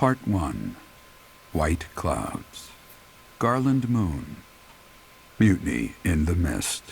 Part 1. White Clouds. Garland Moon. Mutiny in the Mist.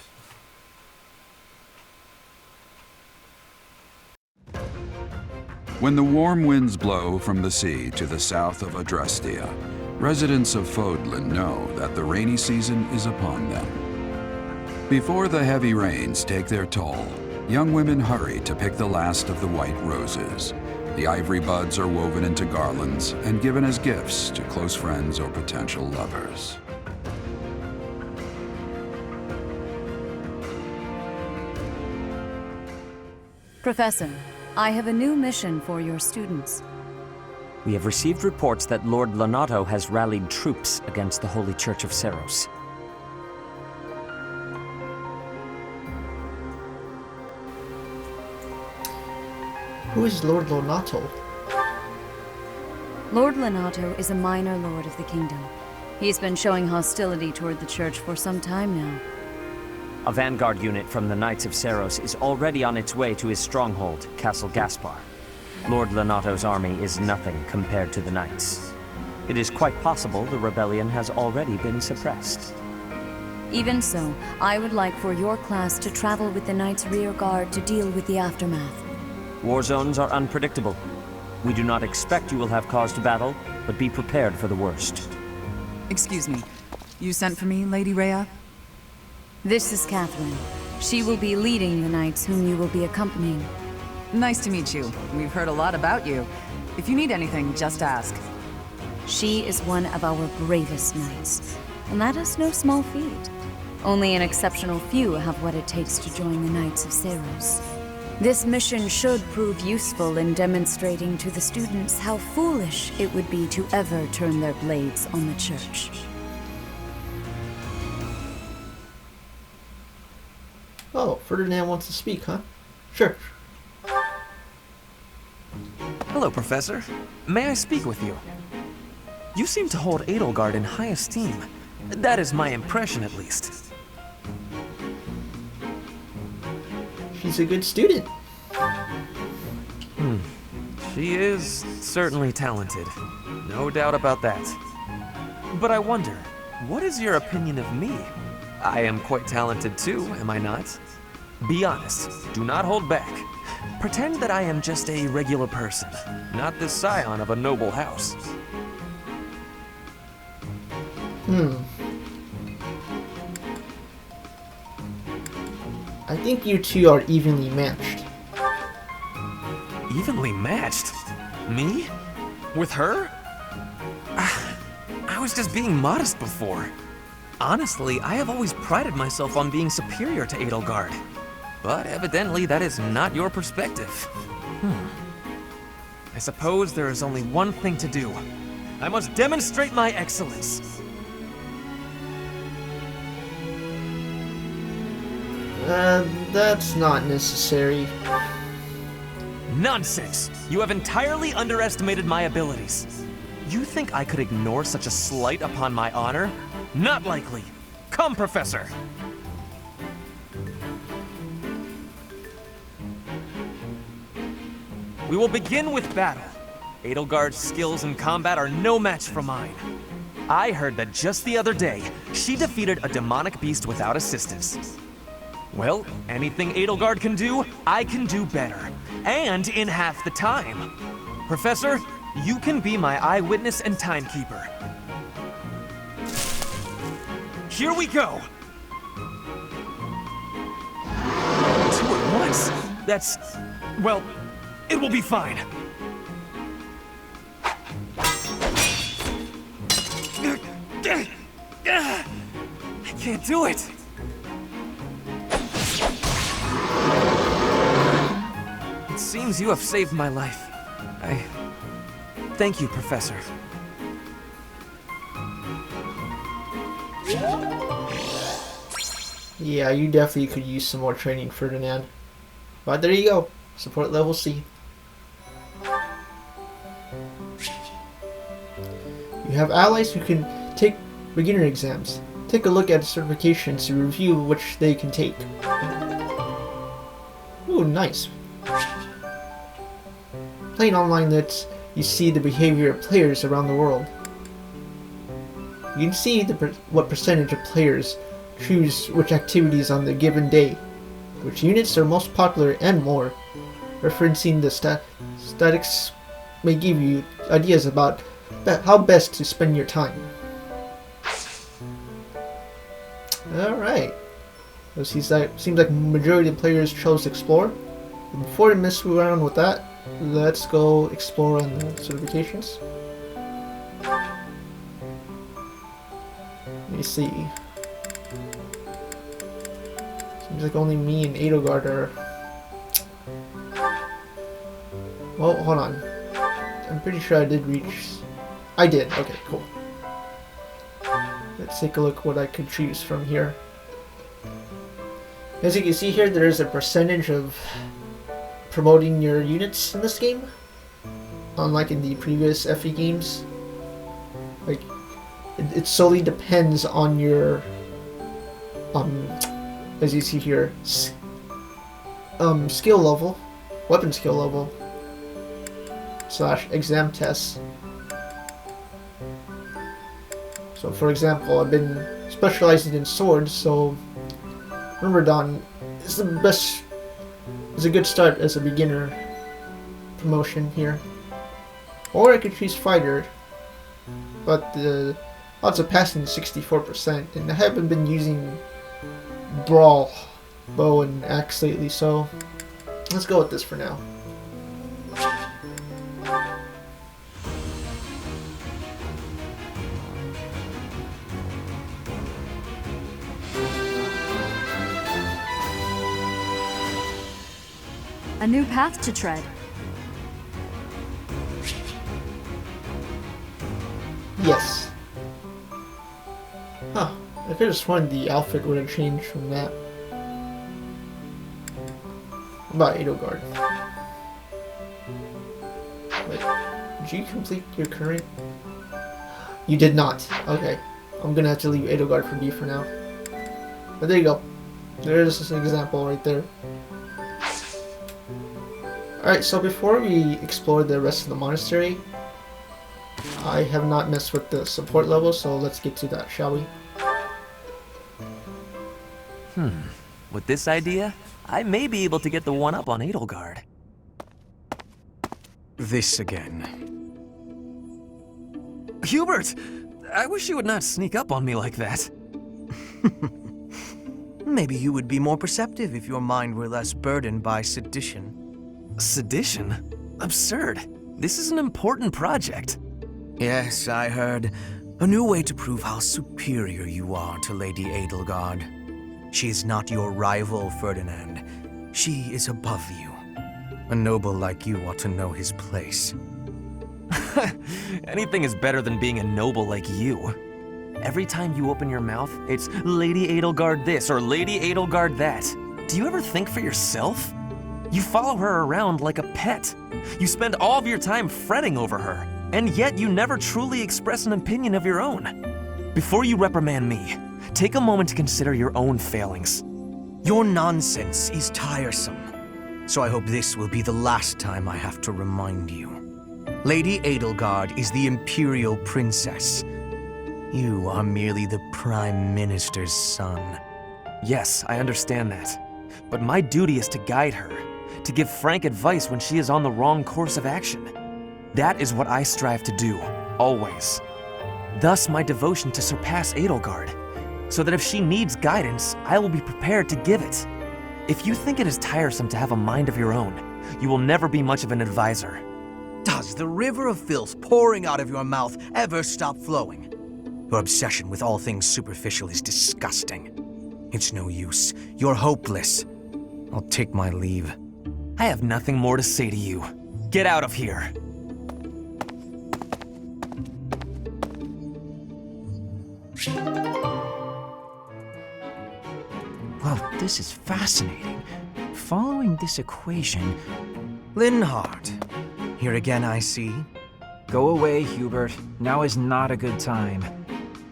When the warm winds blow from the sea to the south of Adrestia, residents of Fodlan know that the rainy season is upon them. Before the heavy rains take their toll, young women hurry to pick the last of the white roses. The ivory buds are woven into garlands and given as gifts to close friends or potential lovers. Professor, I have a new mission for your students. We have received reports that Lord Lonato has rallied troops against the Holy Church of Seros. Who is Lord Lonato? Lord Lonato is a minor lord of the kingdom. He's been showing hostility toward the church for some time now. A vanguard unit from the Knights of Seros is already on its way to his stronghold, Castle Gaspar. Lord Lonato's army is nothing compared to the Knights. It is quite possible the rebellion has already been suppressed. Even so, I would like for your class to travel with the Knights' rear guard to deal with the aftermath. War zones are unpredictable. We do not expect you will have cause to battle, but be prepared for the worst. Excuse me. You sent for me, Lady Rhea? This is Catherine. She will be leading the Knights whom you will be accompanying. Nice to meet you. We've heard a lot about you. If you need anything, just ask. She is one of our bravest Knights, and that is no small feat. Only an exceptional few have what it takes to join the Knights of Seros. This mission should prove useful in demonstrating to the students how foolish it would be to ever turn their blades on the Church. Oh, Ferdinand wants to speak, huh? Sure. Hello, Professor. May I speak with you? You seem to hold Edelgard in high esteem. That is my impression, at least. She's a good student. She is certainly talented. No doubt about that. But I wonder, what is your opinion of me? I am quite talented too, am I not? Be honest. Do not hold back. Pretend that I am just a regular person, not the scion of a noble house. I think you two are evenly matched. Evenly matched? Me? With her? I was just being modest before. Honestly, I have always prided myself on being superior to Edelgard. But evidently that is not your perspective. I suppose there is only one thing to do. I must demonstrate my excellence. That's not necessary. Nonsense! You have entirely underestimated my abilities. You think I could ignore such a slight upon my honor? Not likely. Come, Professor! We will begin with battle. Edelgard's skills in combat are no match for mine. I heard that just the other day, she defeated a demonic beast without assistance. Well, anything Edelgard can do, I can do better. And in half the time. Professor, you can be my eyewitness and timekeeper. Here we go! 2 at once? That's... well, it will be fine. I can't do it. It seems you have saved my life. Thank you, Professor. Yeah, you definitely could use some more training, Ferdinand. But there you go. Support level C. You have allies who can take beginner exams. Take a look at certifications to review which they can take. Ooh, nice. Playing online lets you see the behavior of players around the world. You can see what percentage of players choose which activities on the given day, which units are most popular, and more. Referencing the statistics may give you ideas about how best to spend your time. Alright. So seems like majority of players chose Explore. And before we mess around with that, let's go explore on the certifications. Let me see. Seems like only me and Edelgard are... Well, hold on. I'm pretty sure I did reach... I did. Okay, cool. Let's take a look what I could choose from here. As you can see here, there is a percentage of promoting your units in this game. Unlike in the previous FE games. Like, it solely depends on your... as you see here, skill level, weapon skill level, / exam tests. So for example, I've been specializing in swords, so Myrmidon is a good start as a beginner promotion here. Or I could choose fighter, but the odds of passing is 64%, and I haven't been using brawl, bow and axe lately, so let's go with this for now. A new path to tread. Yes. Huh. I could have sworn the outfit would have changed from that. What about Edelgard? Wait, did you complete your current? You did not. Okay. I'm gonna have to leave Edelgard for D for now. But there you go. There's an example right there. Alright, so before we explore the rest of the monastery, I have not messed with the support level, so let's get to that, shall we? With this idea, I may be able to get the one up on Edelgard. This again. Hubert! I wish you would not sneak up on me like that. Maybe you would be more perceptive if your mind were less burdened by sedition. Sedition? Absurd. This is an important project. Yes, I heard. A new way to prove how superior you are to Lady Edelgard. She is not your rival, Ferdinand. She is above you. A noble like you ought to know his place. Anything is better than being a noble like you. Every time you open your mouth, it's Lady Edelgard this or Lady Edelgard that. Do you ever think for yourself? You follow her around like a pet. You spend all of your time fretting over her, and yet you never truly express an opinion of your own. Before you reprimand me, take a moment to consider your own failings. Your nonsense is tiresome, so I hope this will be the last time I have to remind you. Lady Edelgard is the Imperial Princess. You are merely the Prime Minister's son. Yes, I understand that. But my duty is to guide her, to give frank advice when she is on the wrong course of action. That is what I strive to do, always. Thus my devotion to surpass Edelgard, so that if she needs guidance, I will be prepared to give it. If you think it is tiresome to have a mind of your own, you will never be much of an advisor. Does the river of filth pouring out of your mouth ever stop flowing? Your obsession with all things superficial is disgusting. It's no use. You're hopeless. I'll take my leave. I have nothing more to say to you. Get out of here. Well, this is fascinating. Following this equation... Linhardt. Here again, I see. Go away, Hubert. Now is not a good time.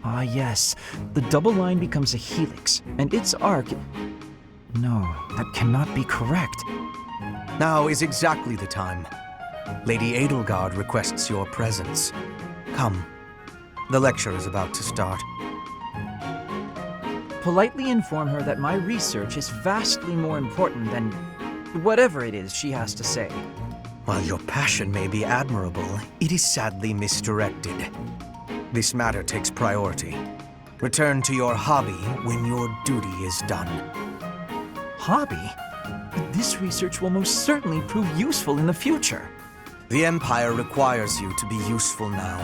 Ah, yes. The double line becomes a helix, and its arc... No, that cannot be correct. Now is exactly the time. Lady Edelgard requests your presence. Come. The lecture is about to start. Politely inform her that my research is vastly more important than whatever it is she has to say. While your passion may be admirable, it is sadly misdirected. This matter takes priority. Return to your hobby when your duty is done. Hobby? This research will most certainly prove useful in the future. The Empire requires you to be useful now.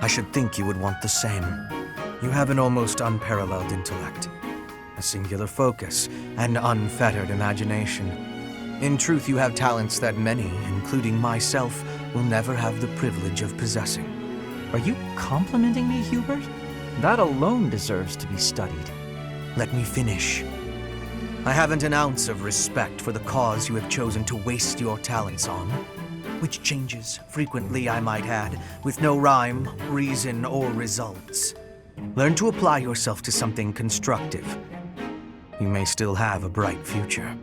I should think you would want the same. You have an almost unparalleled intellect, a singular focus, and unfettered imagination. In truth, you have talents that many, including myself, will never have the privilege of possessing. Are you complimenting me, Hubert? That alone deserves to be studied. Let me finish. I haven't an ounce of respect for the cause you have chosen to waste your talents on, which changes frequently, I might add, with no rhyme, reason, or results. Learn to apply yourself to something constructive. You may still have a bright future.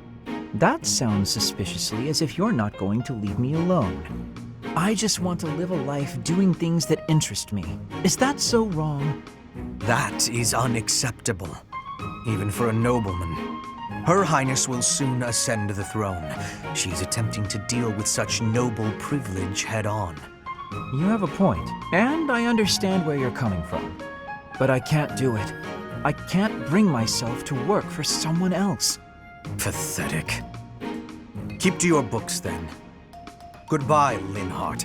That sounds suspiciously as if you're not going to leave me alone. I just want to live a life doing things that interest me. Is that so wrong? That is unacceptable, even for a nobleman. Her Highness will soon ascend the throne. She's attempting to deal with such noble privilege head-on. You have a point, and I understand where you're coming from. But I can't do it. I can't bring myself to work for someone else. Pathetic. Keep to your books, then. Goodbye, Linhart.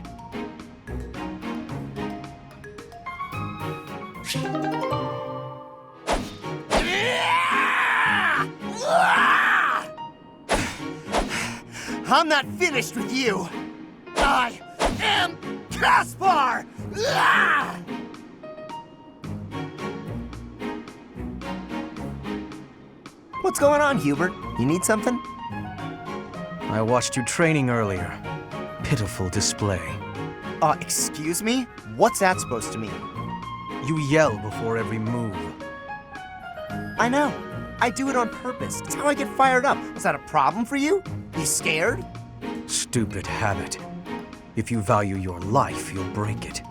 I'm not finished with you! I am Caspar! What's going on, Hubert? You need something? I watched you training earlier. Pitiful display. Excuse me? What's that supposed to mean? You yell before every move. I know. I do it on purpose. It's how I get fired up. Was that a problem for you? You scared? Stupid habit. If you value your life, you'll break it.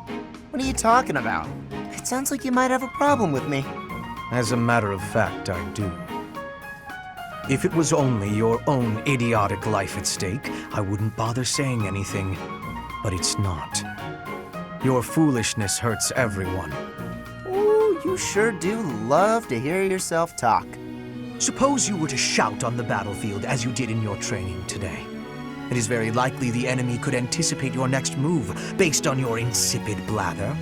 What are you talking about? It sounds like you might have a problem with me. As a matter of fact, I do. If it was only your own idiotic life at stake, I wouldn't bother saying anything. But it's not. Your foolishness hurts everyone. Ooh, you sure do love to hear yourself talk. Suppose you were to shout on the battlefield as you did in your training today. It is very likely the enemy could anticipate your next move based on your insipid blather.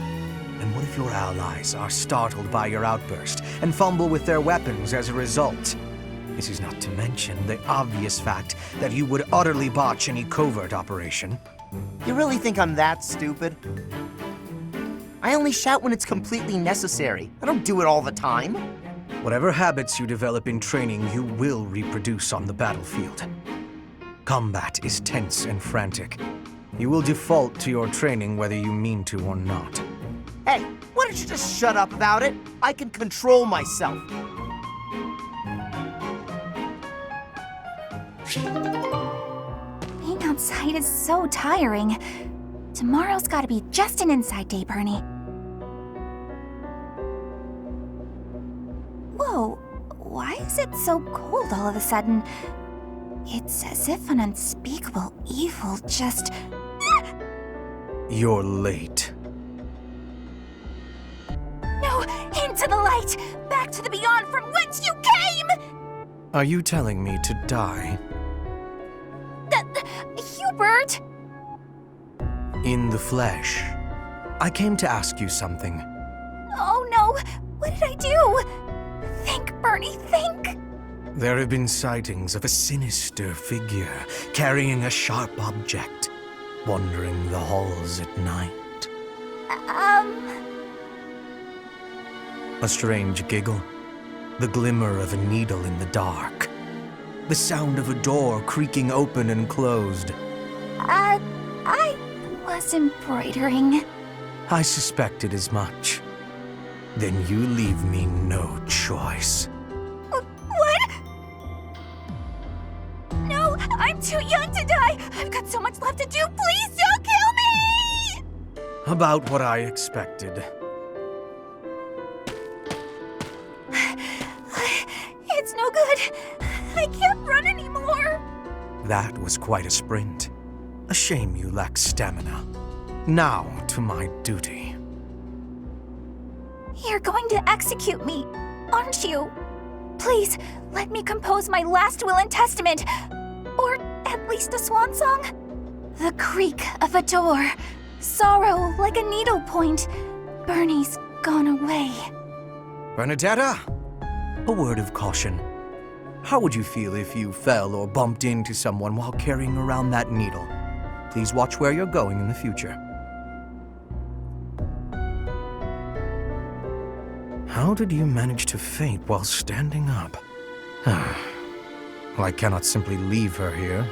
And what if your allies are startled by your outburst and fumble with their weapons as a result? This is not to mention the obvious fact that you would utterly botch any covert operation. You really think I'm that stupid? I only shout when it's completely necessary. I don't do it all the time. Whatever habits you develop in training, you will reproduce on the battlefield. Combat is tense and frantic. You will default to your training whether you mean to or not. Hey, why don't you just shut up about it? I can control myself. Being outside is so tiring. Tomorrow's gotta be just an inside day, Bernie. Whoa, why is it so cold all of a sudden? It's as if an unspeakable evil just... You're late. No, into the light! Back to the beyond from whence you came! Are you telling me to die? Hubert! In the flesh. I came to ask you something. Oh no, what did I do? Think, Bernie, think! There have been sightings of a sinister figure carrying a sharp object, wandering the halls at night. A strange giggle, the glimmer of a needle in the dark, the sound of a door creaking open and closed. I was embroidering. I suspected as much. Then you leave me no choice. What? No, I'm too young to die. I've got so much left to do. Please don't! About what I expected. It's no good. I can't run anymore. That was quite a sprint. A shame you lack stamina. Now to my duty. You're going to execute me, aren't you? Please, let me compose my last will and testament. Or at least a swan song. The creak of a door. Sorrow like a needle point. Bernie's gone away. Bernadetta, a word of caution. How would you feel if you fell or bumped into someone while carrying around that needle? Please watch where you're going in the future. How did you manage to faint while standing up? Well, I cannot simply leave her here.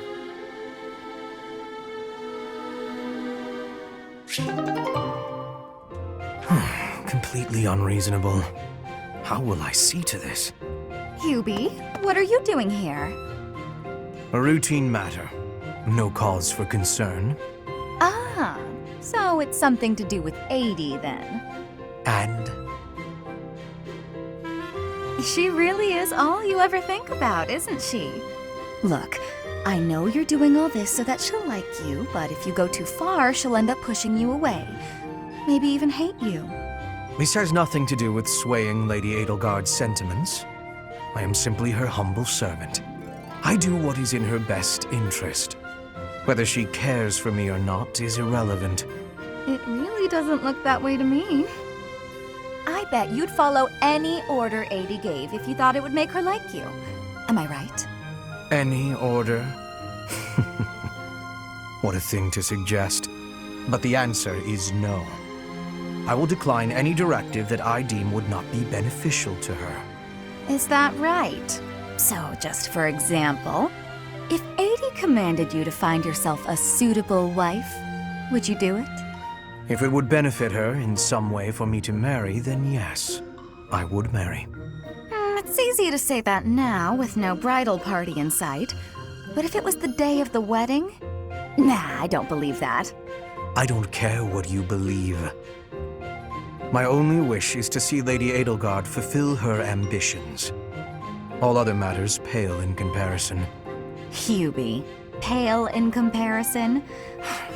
Completely unreasonable. How will I see to this? Hubie, what are you doing here? A routine matter. No cause for concern. Ah, so it's something to do with 80 then. And? She really is all you ever think about, isn't she? Look, I know you're doing all this so that she'll like you, but if you go too far, she'll end up pushing you away. Maybe even hate you. This has nothing to do with swaying Lady Edelgard's sentiments. I am simply her humble servant. I do what is in her best interest. Whether she cares for me or not is irrelevant. It really doesn't look that way to me. I bet you'd follow any order 80 gave if you thought it would make her like you. Am I right? Any order? What a thing to suggest. But the answer is no. I will decline any directive that I deem would not be beneficial to her. Is that right? So, just for example, if 80 commanded you to find yourself a suitable wife, would you do it? If it would benefit her in some way for me to marry, then yes, I would marry. It's easy to say that now, with no bridal party in sight. But if it was the day of the wedding? Nah, I don't believe that. I don't care what you believe. My only wish is to see Lady Edelgard fulfill her ambitions. All other matters pale in comparison. Hubie, pale in comparison?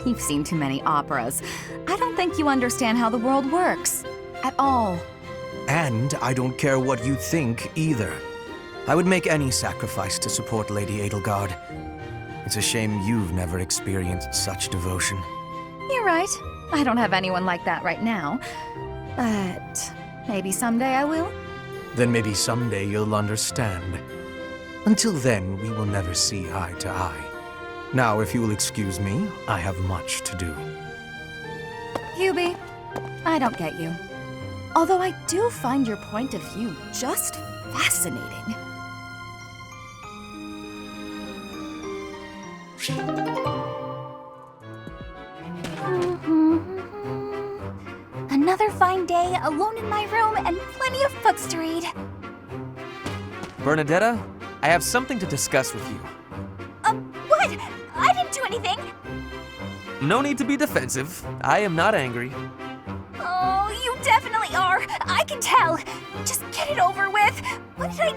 You've seen too many operas. I don't think you understand how the world works. At all. And I don't care what you think either. I would make any sacrifice to support Lady Edelgard. It's a shame you've never experienced such devotion. You're right. I don't have anyone like that right now. But maybe someday I will. Then maybe someday you'll understand. Until then, we will never see eye to eye. Now, if you will excuse me, I have much to do. Hubie, I don't get you. Although I do find your point of view just fascinating. Another fine day, alone in my room, and plenty of books to read. Bernadetta, I have something to discuss with you. What? I didn't do anything. No need to be defensive. I am not angry. Oh, you definitely are. I can tell. Just get it over with. What did I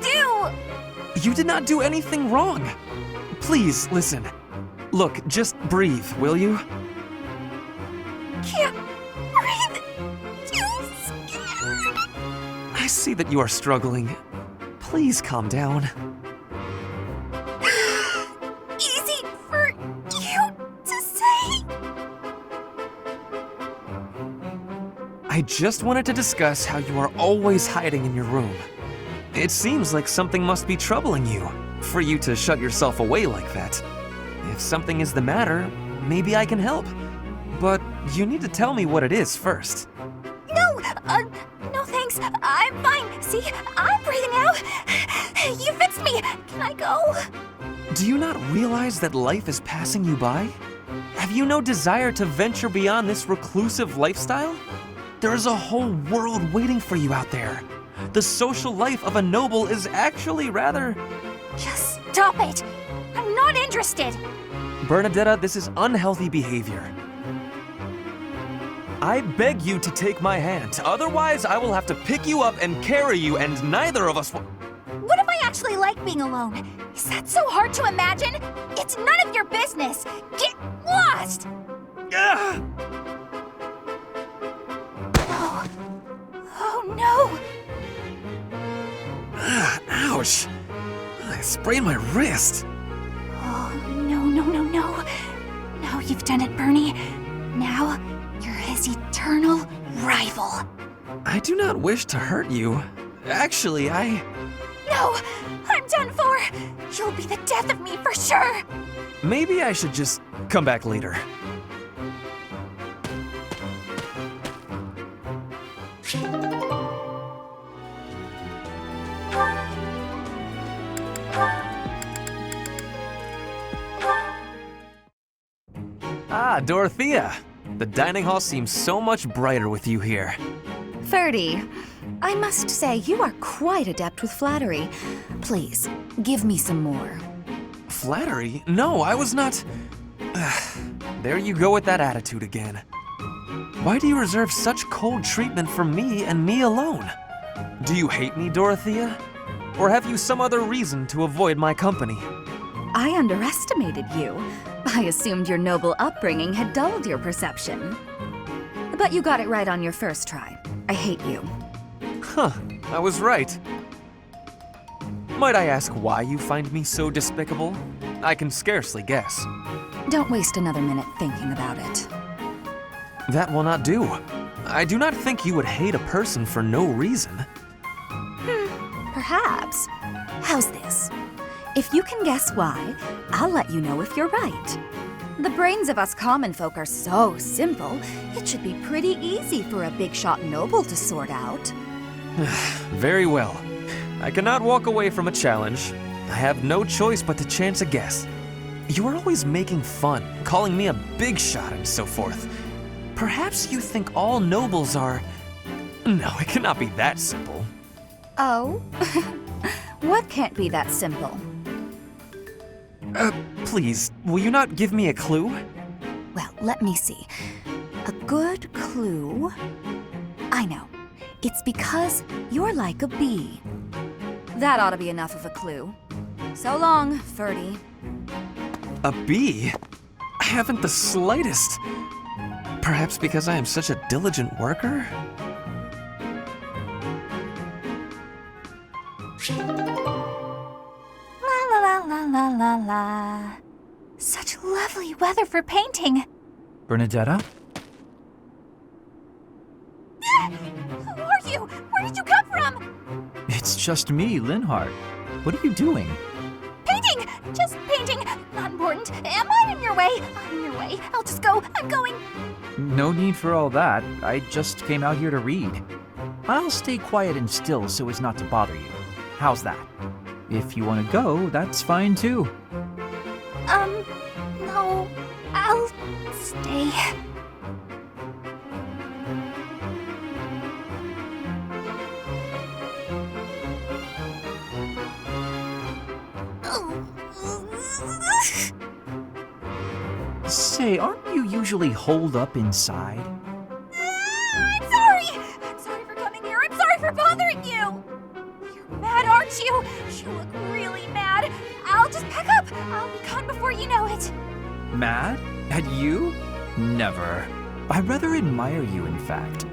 do? You did not do anything wrong. Please, listen. Look, just breathe, will you? Can't breathe. Too scared. I see that you are struggling. Please calm down. Easy for you to say. I just wanted to discuss how you are always hiding in your room. It seems like something must be troubling you, for you to shut yourself away like that. If something is the matter, maybe I can help. But you need to tell me what it is first. No thanks. I'm fine. See, I'm breathing out. You fixed me. Can I go? Do you not realize that life is passing you by? Have you no desire to venture beyond this reclusive lifestyle? There is a whole world waiting for you out there. The social life of a noble is actually rather... Just stop it. I'm not interested. Bernadetta, this is unhealthy behavior. I beg you to take my hand. Otherwise, I will have to pick you up and carry you, and neither of us will... What if I actually like being alone? Is that so hard to imagine? It's none of your business. Get lost! Ugh! Oh no! Ouch! I sprained my wrist. Oh, no. Now you've done it, Bernie. Now, you're his eternal rival. I do not wish to hurt you. Actually, No! I'm done for! You'll be the death of me for sure! Maybe I should just come back later. Ah, Dorothea! The dining hall seems so much brighter with you here. Ferdy, I must say you are quite adept with flattery. Please, give me some more. Flattery? No, I was not... There you go with that attitude again. Why do you reserve such cold treatment for me and me alone? Do you hate me, Dorothea? Or have you some other reason to avoid my company? I underestimated you. I assumed your noble upbringing had dulled your perception. But you got it right on your first try. I hate you. Huh, I was right. Might I ask why you find me so despicable? I can scarcely guess. Don't waste another minute thinking about it. That will not do. I do not think you would hate a person for no reason. Perhaps. How's this? If you can guess why, I'll let you know if you're right. The brains of us common folk are so simple, it should be pretty easy for a big shot noble to sort out. Very well. I cannot walk away from a challenge. I have no choice but to chance a guess. You are always making fun, calling me a big shot and so forth. Perhaps you think all nobles are... No, it cannot be that simple. Oh? What can't be that simple? Please, will you not give me a clue? Well, let me see. A good clue? I know. It's because you're like a bee. That ought to be enough of a clue. So long, Ferdy. A bee? I haven't the slightest. Perhaps because I am such a diligent worker? La. Such lovely weather for painting. Bernadetta? Who are you? Where did you come from? It's just me, Linhart. What are you doing? Painting! Just painting. Not important. Am I in your way? I'm in your way. I'll just go. I'm going. No need for all that. I just came out here to read. I'll stay quiet and still so as not to bother you. How's that? If you want to go, that's fine too. No. I'll stay. Say, aren't you usually holed up inside? I'm sorry! I'm sorry for coming here. I'm sorry for bothering you! You're mad, aren't you? You look really mad. I'll just pack up. I'll be gone before you know it. Mad? At you? Never. I rather admire you, in fact.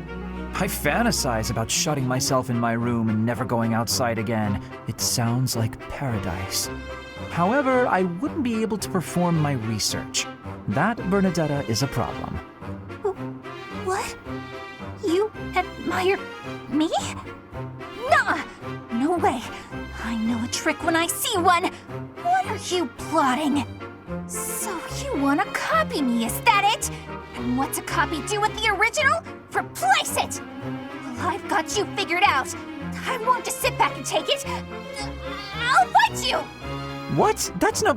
I fantasize about shutting myself in my room and never going outside again. It sounds like paradise. However, I wouldn't be able to perform my research. That, Bernadetta, is a problem. What? You admire me? Nuh-uh! No way. I know a trick when I see one. What are you plotting? So you want to copy me, is that it? And what's a copy do with the original? Replace it! Well, I've got you figured out. I won't just sit back and take it. I'll fight you! What? That's no...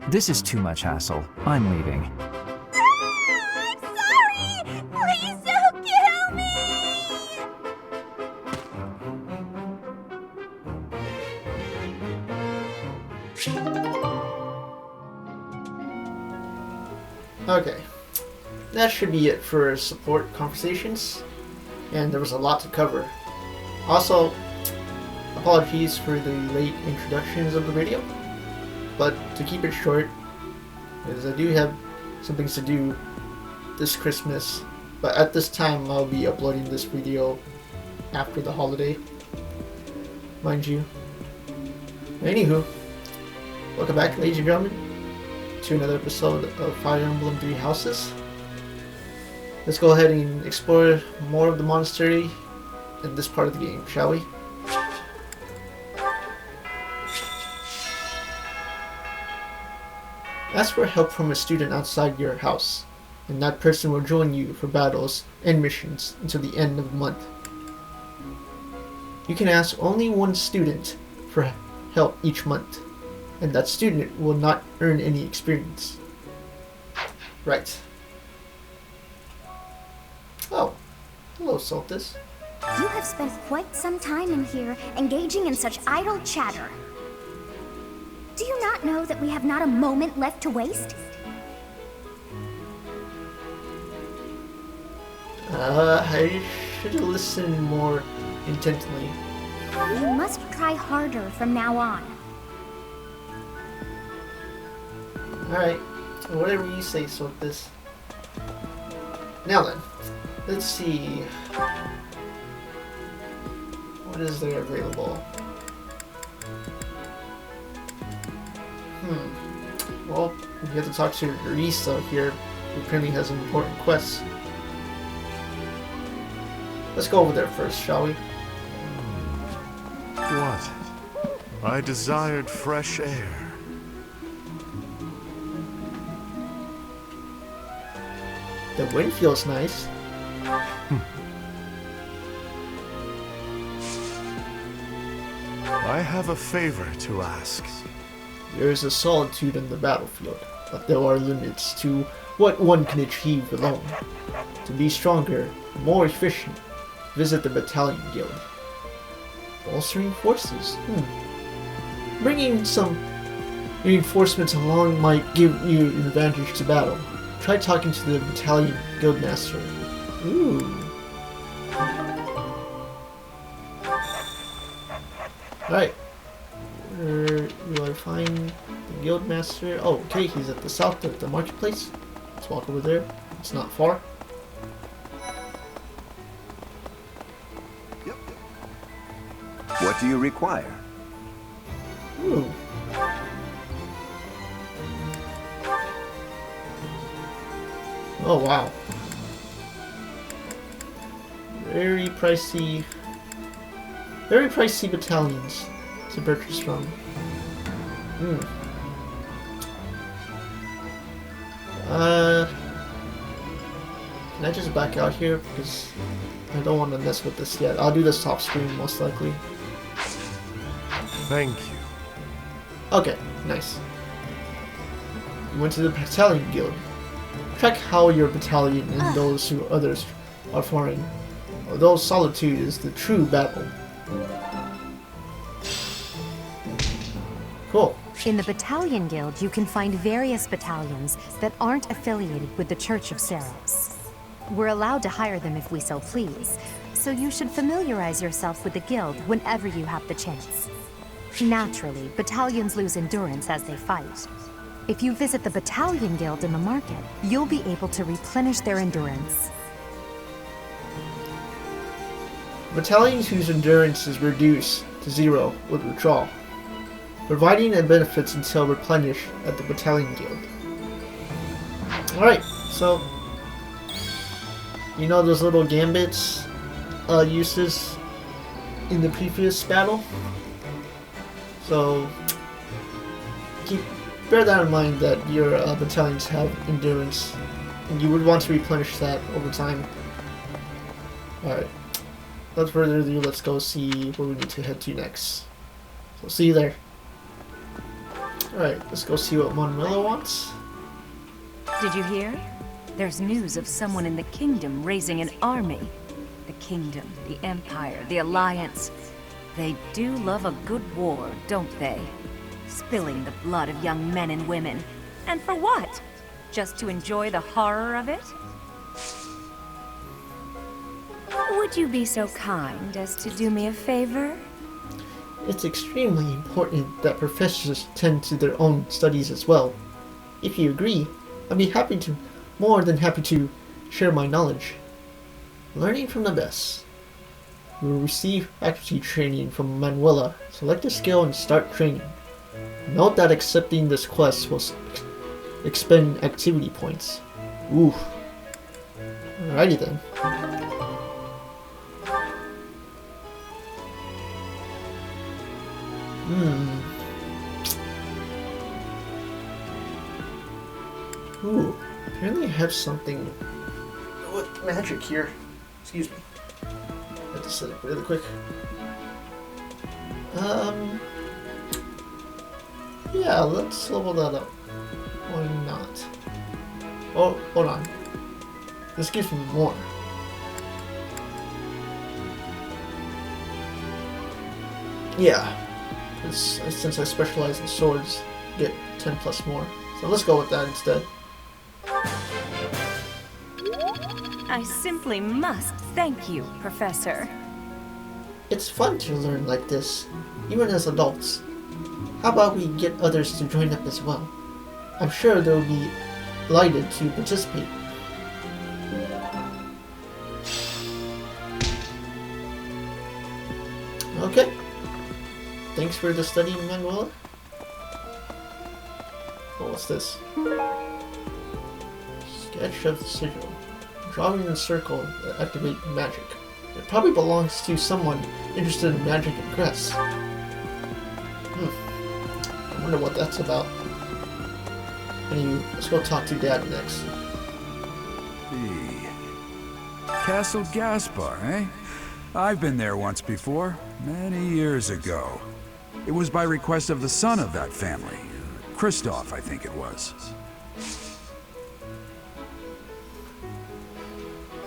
This is too much hassle. I'm leaving. I'm sorry! Please don't kill me! Okay. that should be it for support conversations, and there was a lot to cover. Also, apologies for the late introductions of the video, but to keep it short, because I do have some things to do this Christmas, but at this time I'll be uploading this video after the holiday, mind you. Anywho, welcome back, ladies and gentlemen, to another episode of Fire Emblem 3 Houses. Let's go ahead and explore more of the monastery in this part of the game, shall we? Ask for help from a student outside your house, and that person will join you for battles and missions until the end of the month. You can ask only one student for help each month, and that student will not earn any experience. Right. Oh, hello, Soltis. You have spent quite some time in here, engaging in such idle chatter. Do you not know that we have not a moment left to waste? I should listen more intently. You must try harder from now on. Alright, whatever you say, Soltis. Now then, let's see. What is there available? Well, we have to talk to Risa here, who apparently has an important quest. Let's go over there first, shall we? What? I desired fresh air. The wind feels nice. I have a favor to ask. There is a solitude in the battlefield, but there are limits to what one can achieve alone. To be stronger, more efficient, visit the Battalion Guild. Bolstering forces. Bringing some reinforcements along might give you an advantage to battle. Try talking to the Battalion Guildmaster. Ooh. Alright. Where do I find the Guildmaster? Oh, okay, he's at the south of the marketplace. Let's walk over there. It's not far. What do you require? Ooh. Oh, wow. Very pricey battalions to purchase from. Can I just back out here? Because I don't want to mess with this yet. I'll do this off screen most likely. Thank you. Okay, nice. You went to the Battalion Guild. Check how your battalion and those who others are faring. Although solitude is the true battle. Cool. In the Battalion Guild, you can find various battalions that aren't affiliated with the Church of Seiros. We're allowed to hire them if we so please, so you should familiarize yourself with the guild whenever you have the chance. Naturally, battalions lose endurance as they fight. If you visit the Battalion Guild in the market, you'll be able to replenish their endurance. Battalions whose endurance is reduced to 0 would withdraw, providing the benefits until replenished at the Battalion Guild. Alright, so you know those little gambits uses in the previous battle? So bear that in mind that your battalions have endurance, and you would want to replenish that over time. Alright, without further ado, let's go see where we need to head to next. So see you there. Alright, let's go see what Manuela wants. Did you hear? There's news of someone in the kingdom raising an army. The kingdom, the empire, the alliance. They do love a good war, don't they? Spilling the blood of young men and women. And for what? Just to enjoy the horror of it? Would you be so kind as to do me a favor? It's extremely important that professors tend to their own studies as well. If you agree, I'd be more than happy to share my knowledge. Learning from the best. You will receive accuracy training from Manuela. Select a skill and start training. Note that accepting this quest will expend activity points. Ooh. Alrighty then. Ooh, apparently I have something with magic here. Excuse me. I have to set it really quick. Yeah, let's level that up. Why not? Oh, hold on. This gives me more. Yeah, because since I specialize in swords, I get 10 plus more. So let's go with that instead. I simply must thank you, Professor. It's fun to learn like this, even as adults. How about we get others to join up as well? I'm sure they'll be delighted to participate. Okay. Thanks for the study, Manuela. Oh, what's this? Sketch of the sigil. Drawing in a circle to activate magic. It probably belongs to someone interested in magic and crest. I wonder what that's about. Anyway, let's go talk to Dad next. Castle Gaspar, eh? I've been there once before, many years ago. It was by request of the son of that family. Christoph, I think it was.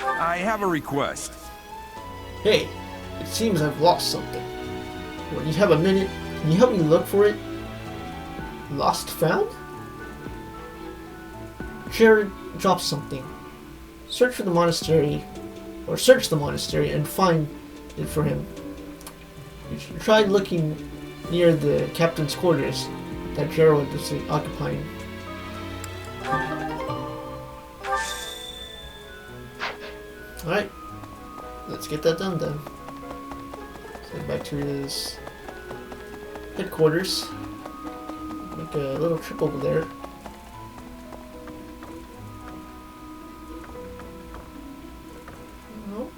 I have a request. Hey, it seems I've lost something. When you have a minute, can you help me look for it? Lost found? Jared dropped something. Search the monastery and find it for him. You should try looking near the captain's quarters that Gerald is occupying. Alright, let's get that done then. Let's head back to his headquarters. Make a little trip over there. No.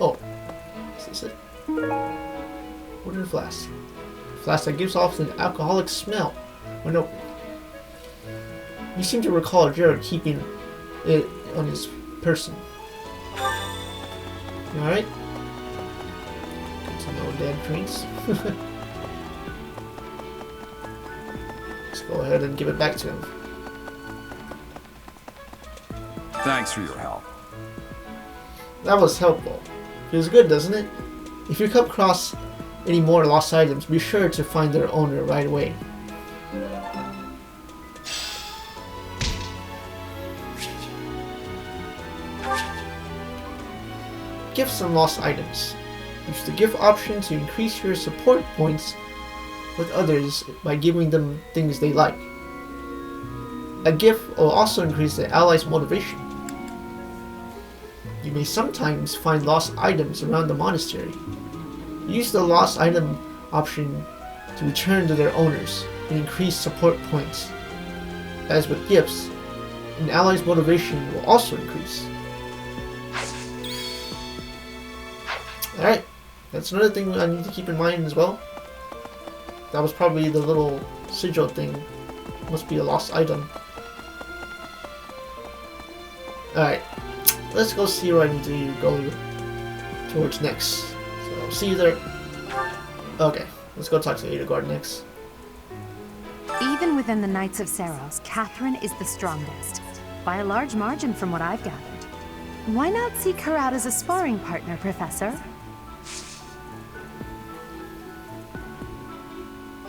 Oh, is this it? Wooden flask. Flask that gives off an alcoholic smell when opened. You seem to recall Jared keeping it on his person. Alright. Good to know Dad drinks. Let's go ahead and give it back to him. Thanks for your help. That was helpful. Feels good, doesn't it? If you come across any more lost items, be sure to find their owner right away. Gifts and lost items. Use the gift option to increase your support points with others by giving them things they like. A gift will also increase the allies' motivation. You may sometimes find lost items around the monastery. Use the lost item option to return to their owners and increase support points. As with gifts, an ally's motivation will also increase. Alright, that's another thing I need to keep in mind as well. That was probably the little sigil thing. Must be a lost item. Alright, let's go see where I need to go towards next. So, see you there. Okay, let's go talk to Edelgard next. Even within the Knights of Seiros, Catherine is the strongest, by a large margin from what I've gathered. Why not seek her out as a sparring partner, Professor?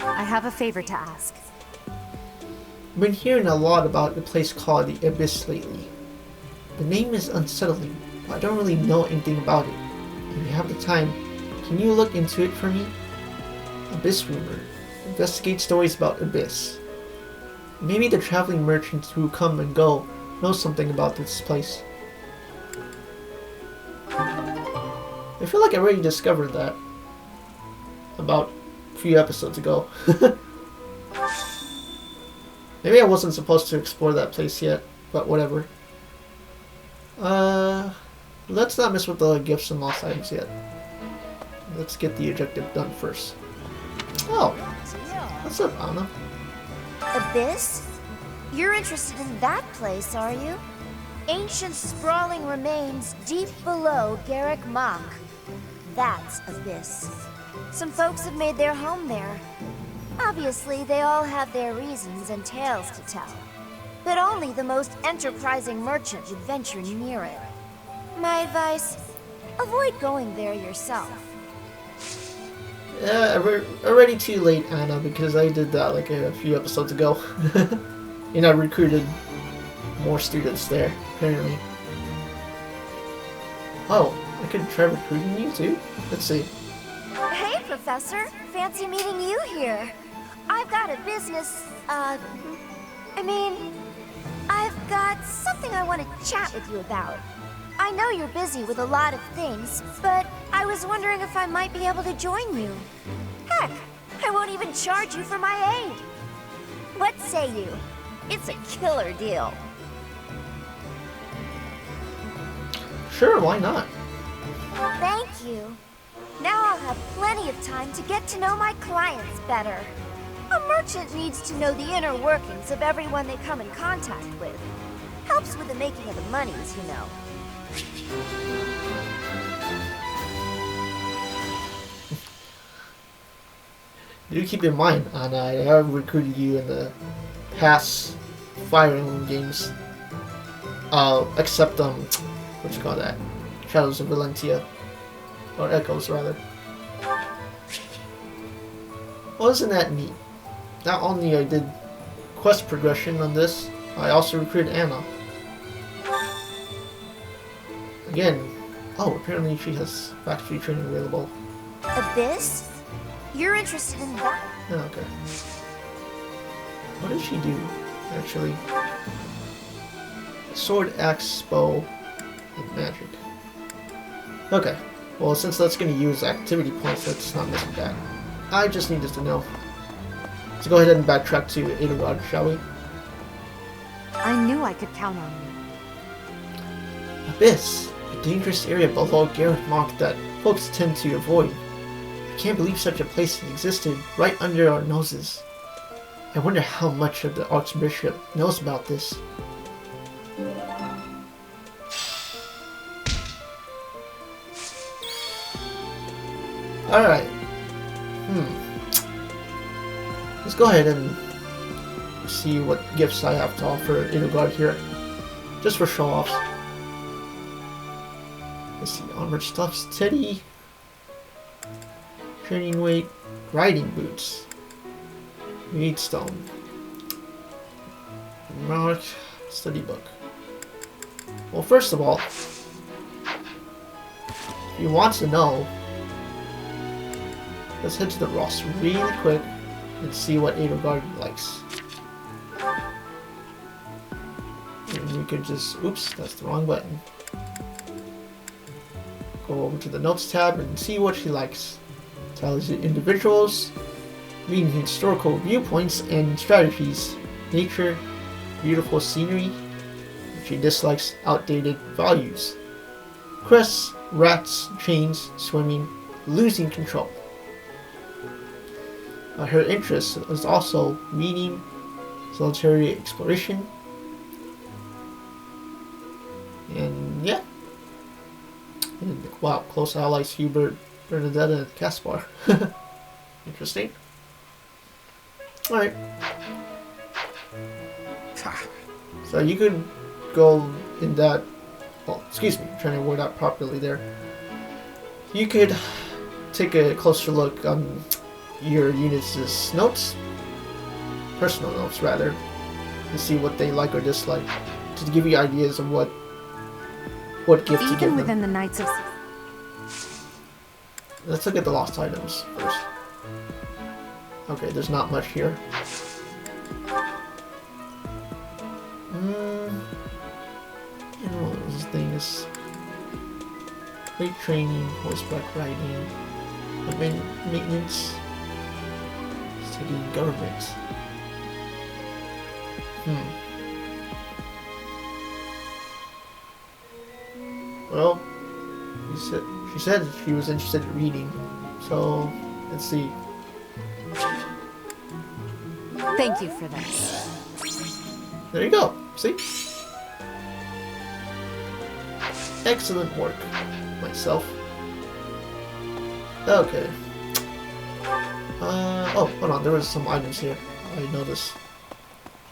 I have a favor to ask. I've been hearing a lot about a place called the Abyss lately. The name is unsettling, but I don't really know anything about it. If you have the time, can you look into it for me? Abyss Rumor. Investigate stories about Abyss. Maybe the traveling merchants who come and go know something about this place. I feel like I already discovered that about a few episodes ago. Maybe I wasn't supposed to explore that place yet, but whatever. Let's not mess with the gifts and lost items yet. Let's get the objective done first. Oh, what's up, Anna? Abyss? You're interested in that place, are you? Ancient sprawling remains deep below Garrick Mach. That's Abyss. Some folks have made their home there. Obviously, they all have their reasons and tales to tell. But only the most enterprising merchant would venture near it. My advice, avoid going there yourself. Yeah, already too late, Anna, because I did that like a few episodes ago. And I recruited more students there, apparently. Oh, I could try recruiting you too? Let's see. Hey, Professor. Fancy meeting you here. I've got a business, I've got something I want to chat with you about. I know you're busy with a lot of things, but I was wondering if I might be able to join you. Heck, I won't even charge you for my aid. What say you? It's a killer deal. Sure, why not? Thank you. Now I'll have plenty of time to get to know my clients better. A merchant needs to know the inner workings of everyone they come in contact with. Helps with the making of the monies, you know. Do keep in mind, Anna, I have recruited you in the past Fire Emblem games. Except, what you call that? Shadows of Valentia. Or Echoes, rather. Well, isn't that neat? Not only I did quest progression on this, I also recruited Anna. Again, oh, apparently she has factory training available. Abyss? You're interested in that? Oh, okay. What does she do, actually? Sword, axe, bow, and magic. Okay. Well, since that's going to use activity points, let's not mess with that. I just needed to know. Let's go ahead and backtrack to Edelgard, shall we? I knew I could count on you. Abyss, a dangerous area below Garrick Mach that folks tend to avoid. I can't believe such a place existed right under our noses. I wonder how much of the Archbishop knows about this. Alright. Let's go ahead and see what gifts I have to offer Edelgard here. Just for show-offs. Let's see, armored stuffs, teddy, training weight, riding boots, Maidstone, mark, study book. Well, first of all, if you want to know, let's head to the roster really quick and see what Edelgard likes. And you could just, oops, that's the wrong button. Go over to the notes tab and see what she likes. Talented individuals, reading historical viewpoints and strategies, nature, beautiful scenery. She dislikes outdated values. Crests, rats, chains, swimming, losing control. Her interest is also reading, solitary exploration, and yeah. And, wow, close allies Hubert, Bernadette, and Caspar. Interesting. Alright. So you could go in that, well, excuse me, I'm trying to word out properly there. You could take a closer look on your unit's notes, personal notes rather, to see what they like or dislike, to give you ideas of what gift to give Even them. within the Knights of... Let's look at the lost items first. Okay, there's not much here. This thing is weight training, horseback riding, maintenance, studying government. Well, she said she was interested in reading, so let's see. Thank you for this. There you go. See? Excellent work, myself. Okay. Oh, hold on. There was some items here. I noticed.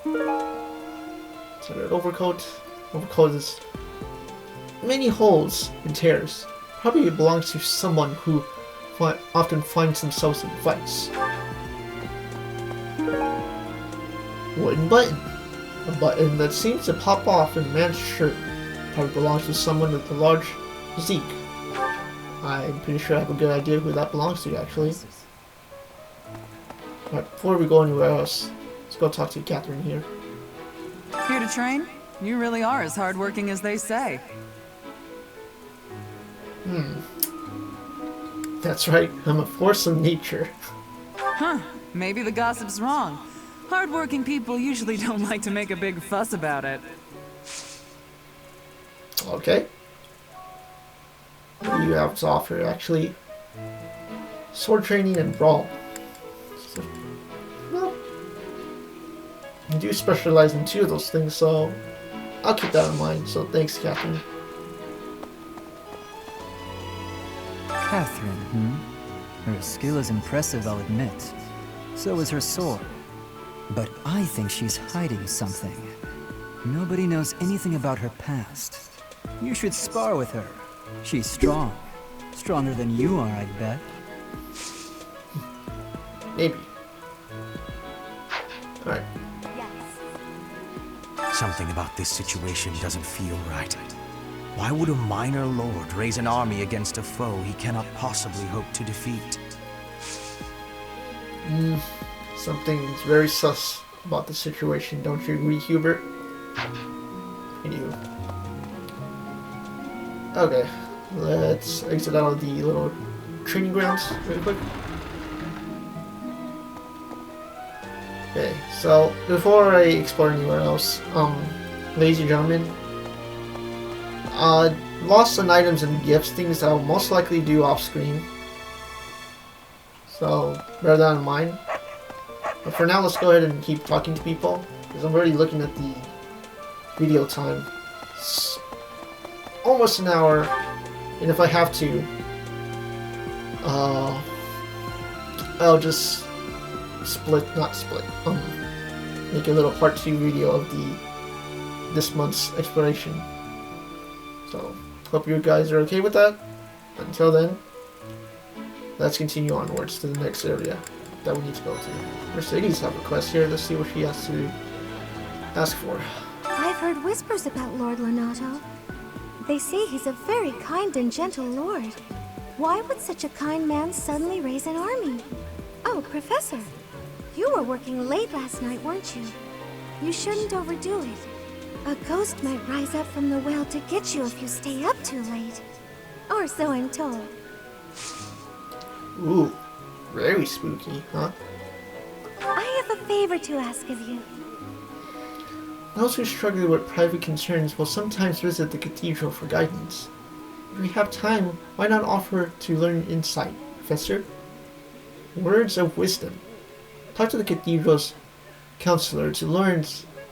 So an overcoat. Overcoat is many holes and tears. Probably belongs to someone who often finds themselves in fights. Wooden button. A button that seems to pop off in a man's shirt. Probably belongs to someone with a large physique. I'm pretty sure I have a good idea who that belongs to, actually. Alright, before we go anywhere else, let's go talk to Catherine here. Here to train? You really are as hardworking as they say. That's right, I'm a force of nature. Huh, maybe the gossip's wrong. Hardworking people usually don't like to make a big fuss about it. Okay. What do you have to offer, actually? Sword training and brawl. So, well, you do specialize in 2 of those things, so I'll keep that in mind. So thanks, Catherine. Catherine, Her skill is impressive, I'll admit. So is her sword. But I think she's hiding something. Nobody knows anything about her past. You should spar with her. She's strong. Stronger than you are, I bet. Maybe. Alright. Something about this situation doesn't feel right. Why would a minor lord raise an army against a foe he cannot possibly hope to defeat? Something's very sus about the situation, don't you agree, Hubert? I do. Okay, let's exit out of the little training grounds really quick. Okay, so before I explore anywhere else, ladies and gentlemen, lost some items and gifts, things that I'll most likely do off screen. So bear that in mind. But for now, let's go ahead and keep talking to people, because I'm already looking at the video time. It's almost an hour, and if I have to, I'll just make a little part 2 video of this month's exploration. So, hope you guys are okay with that. Until then, let's continue onwards to the next area that we need to go to. Mercedes have a quest here. Let's see what she has to ask for. I've heard whispers about Lord Lonato. They say he's a very kind and gentle lord. Why would such a kind man suddenly raise an army? Oh, Professor, you were working late last night, weren't you? You shouldn't overdo it. A ghost might rise up from the well to get you if you stay up too late. Or so I'm told. Ooh, very spooky, huh? I have a favor to ask of you. Those who struggle with private concerns will sometimes visit the cathedral for guidance. If we have time, why not offer to learn insight, Professor? Words of wisdom. Talk to the cathedral's counselor to learn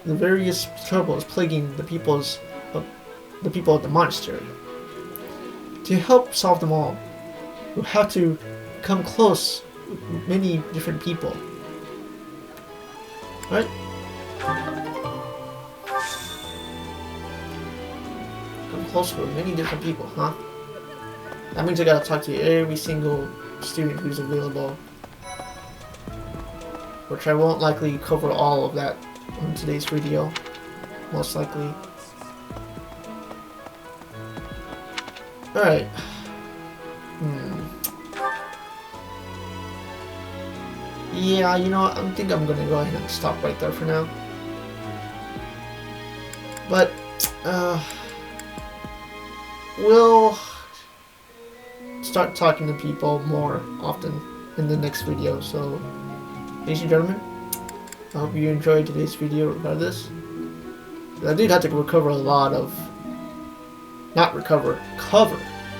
the various troubles plaguing the people of the monastery. To help solve them all, we'll have to come close with many different people. Right? Come close with many different people, huh? That means I gotta talk to every single student who's available. Which I won't likely cover all of that on today's video, most likely. Alright. Yeah, you know what? I think I'm gonna go ahead and stop right there for now. But, we'll start talking to people more often in the next video. So, ladies and gentlemen, I hope you enjoyed today's video regardless. I did have to recover a lot of... cover,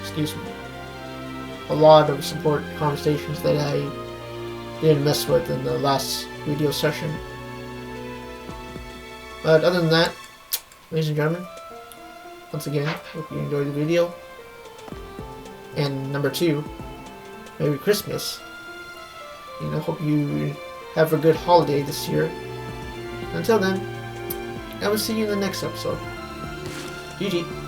excuse me. A lot of support conversations that I didn't mess with in the last video session. But other than that, ladies and gentlemen, once again, hope you enjoyed the video. And number 2, Merry Christmas. And I hope you have a good holiday this year. Until then, I will see you in the next episode. GG.